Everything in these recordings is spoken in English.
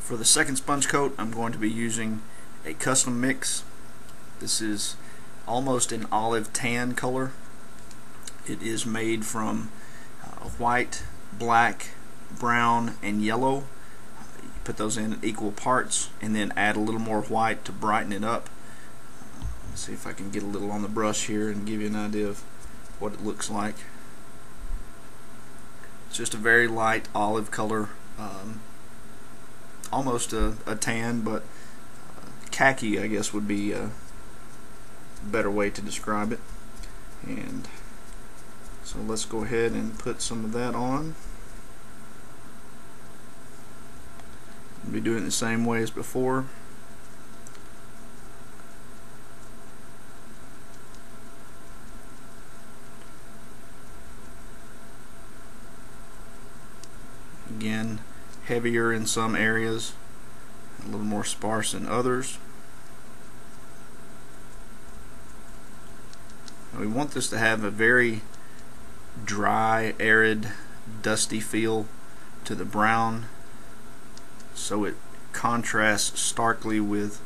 For the second sponge coat, I'm going to be using a custom mix. This is almost an olive tan color. It is made from white, black, brown, and yellow. You put those in equal parts and then add a little more white to brighten it up. Let's see if I can get a little on the brush here and give you an idea of what it looks like. It's just a very light olive color, almost a tan, but khaki I guess would be a better way to describe it. And so let's go ahead and put some of that on. I'll be doing it the same way as before. Again, heavier in some areas, a little more sparse in others. And we want this to have a very dry, arid, dusty feel to the brown, so it contrasts starkly with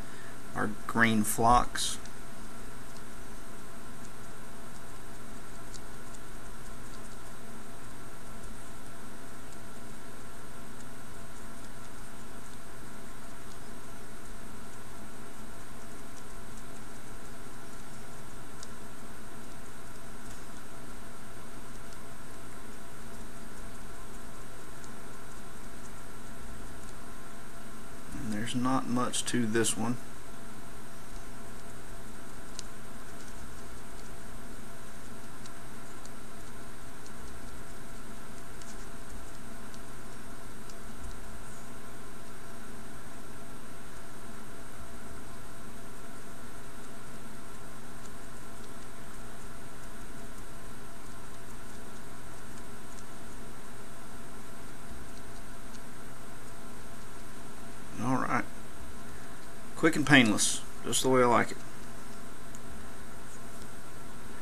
our green phlox. There's not much to this one. Alright. Quick and painless, just the way I like it.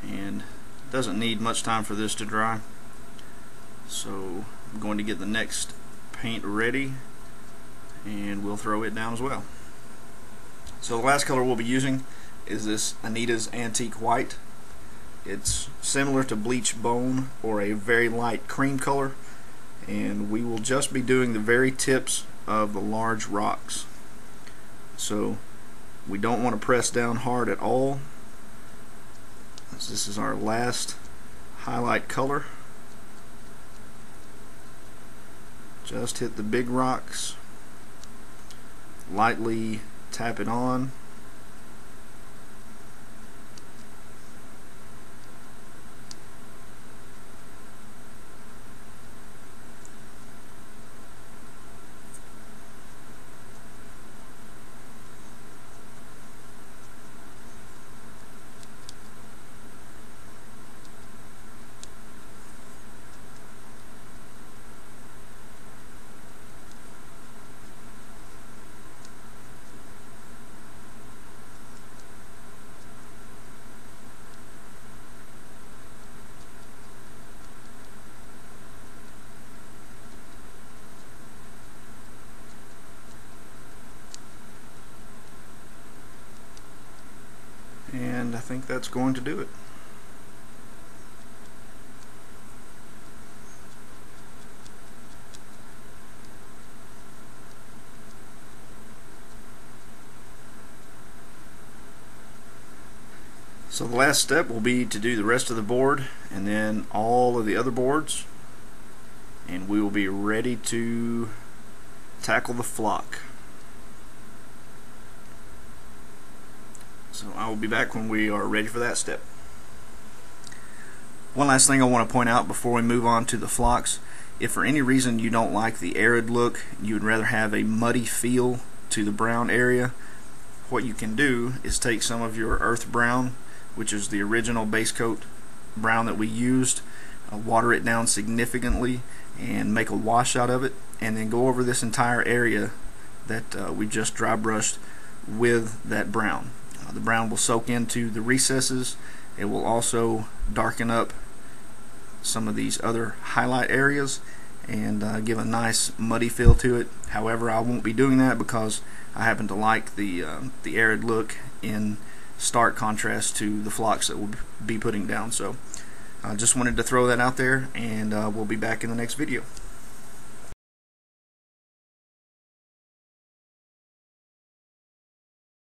And it doesn't need much time for this to dry. So I'm going to get the next paint ready and we'll throw it down as well. So the last color we'll be using is this Anita's Antique White. It's similar to bleach bone or a very light cream color, and we will just be doing the very tips of the large rocks. So we don't want to press down hard at all, as this is our last highlight color. Just hit the big rocks, lightly tap it on. And I think that's going to do it. So the last step will be to do the rest of the board and then all of the other boards, and we will be ready to tackle the flock. So I will be back when we are ready for that step. One last thing I want to point out before we move on to the flocks: if for any reason you don't like the arid look, you would rather have a muddy feel to the brown area, what you can do is take some of your earth brown, which is the original base coat brown that we used, water it down significantly and make a wash out of it, and then go over this entire area that we just dry brushed with that brown. The brown will soak into the recesses. It will also darken up some of these other highlight areas, and give a nice muddy feel to it. However, I won't be doing that because I happen to like the arid look in stark contrast to the flocks that we'll be putting down. So I just wanted to throw that out there, and we'll be back in the next video.